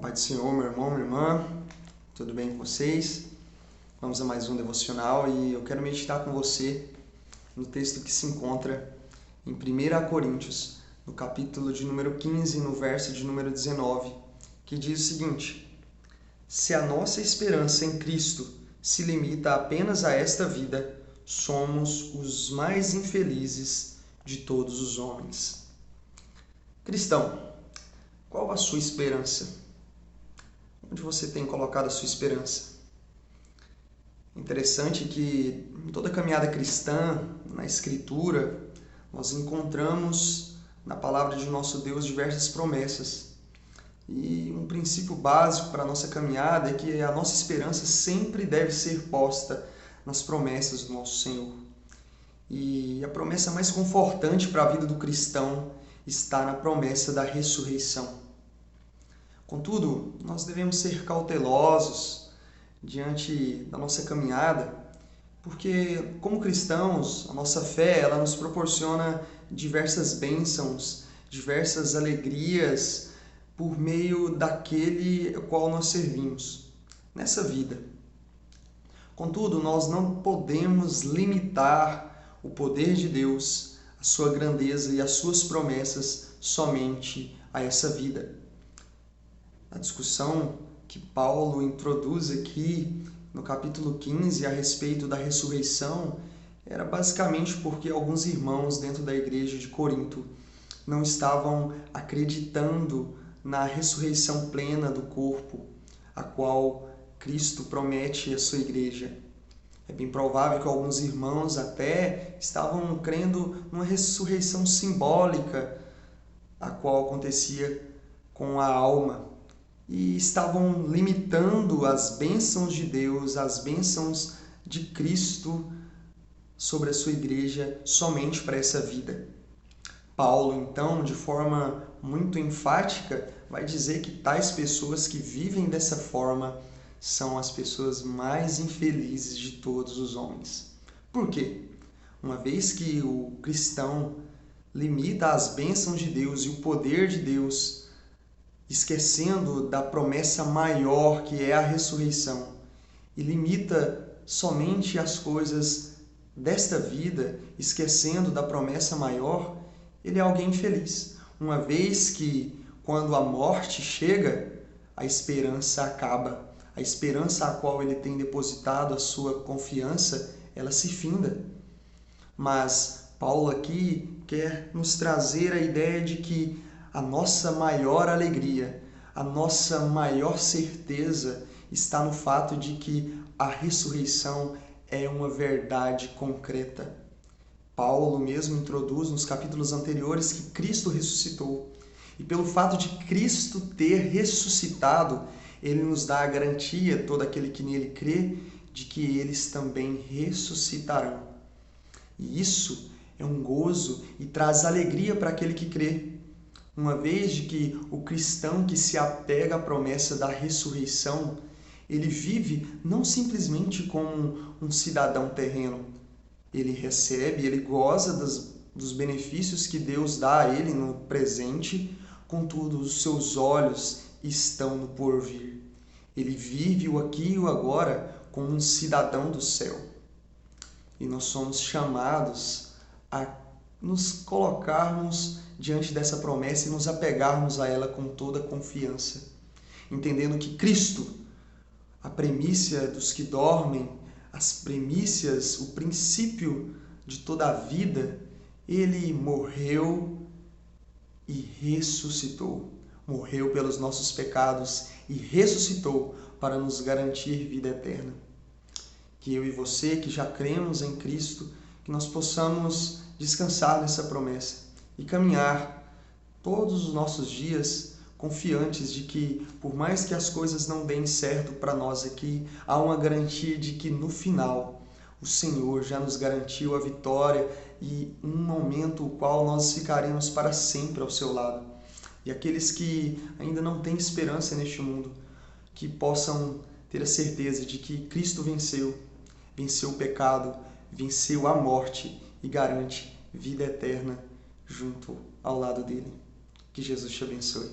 Pai do Senhor, meu irmão, minha irmã, tudo bem com vocês? Vamos a mais um devocional e eu quero meditar com você no texto que se encontra em 1 Coríntios, no capítulo de número 15, no verso de número 19, que diz o seguinte: se a nossa esperança em Cristo se limita apenas a esta vida, somos os mais infelizes de todos os homens. Cristão, qual a sua esperança? Onde você tem colocado a sua esperança? Interessante que em toda a caminhada cristã, na Escritura, nós encontramos na palavra de nosso Deus diversas promessas. E um princípio básico para a nossa caminhada é que a nossa esperança sempre deve ser posta nas promessas do nosso Senhor. E a promessa mais confortante para a vida do cristão está na promessa da ressurreição. Contudo, nós devemos ser cautelosos diante da nossa caminhada, porque como cristãos, a nossa fé ela nos proporciona diversas bênçãos, diversas alegrias por meio daquele qual nós servimos nessa vida. Contudo, nós não podemos limitar o poder de Deus, a sua grandeza e as suas promessas somente a essa vida. A discussão que Paulo introduz aqui no capítulo 15 a respeito da ressurreição era basicamente porque alguns irmãos dentro da igreja de Corinto não estavam acreditando na ressurreição plena do corpo, a qual Cristo promete à sua igreja. É bem provável que alguns irmãos até estavam crendo numa ressurreição simbólica, a qual acontecia com a alma, e estavam limitando as bênçãos de Deus, as bênçãos de Cristo sobre a sua igreja somente para essa vida. Paulo, então, de forma muito enfática, vai dizer que tais pessoas que vivem dessa forma são as pessoas mais infelizes de todos os homens. Por quê? Uma vez que o cristão limita as bênçãos de Deus e o poder de Deus, esquecendo da promessa maior que é a ressurreição, e limita somente as coisas desta vida, esquecendo da promessa maior, ele é alguém infeliz. Uma vez que, quando a morte chega, a esperança acaba. A esperança a qual ele tem depositado a sua confiança, ela se finda. Mas Paulo aqui quer nos trazer a ideia de que a nossa maior alegria, a nossa maior certeza está no fato de que a ressurreição é uma verdade concreta. Paulo mesmo introduz nos capítulos anteriores que Cristo ressuscitou. E pelo fato de Cristo ter ressuscitado, ele nos dá a garantia, todo aquele que nele crê, de que eles também ressuscitarão. E isso é um gozo e traz alegria para aquele que crê. Uma vez de que o cristão que se apega à promessa da ressurreição, ele vive não simplesmente como um cidadão terreno. Ele recebe, ele goza dos benefícios que Deus dá a ele no presente, contudo os seus olhos estão no porvir. Ele vive o aqui e o agora como um cidadão do céu. E nós somos chamados a nos colocarmos diante dessa promessa e nos apegarmos a ela com toda confiança, entendendo que Cristo, a primícia dos que dormem, as primícias, o princípio de toda a vida, ele morreu e ressuscitou. Morreu pelos nossos pecados e ressuscitou para nos garantir vida eterna. Que eu e você, que já cremos em Cristo, que nós possamos descansar nessa promessa e caminhar todos os nossos dias confiantes de que, por mais que as coisas não deem certo para nós aqui, há uma garantia de que no final o Senhor já nos garantiu a vitória e um momento o qual nós ficaremos para sempre ao seu lado. E aqueles que ainda não têm esperança neste mundo, que possam ter a certeza de que Cristo venceu o pecado, venceu a morte e garante vida eterna junto ao lado dele. Que Jesus te abençoe.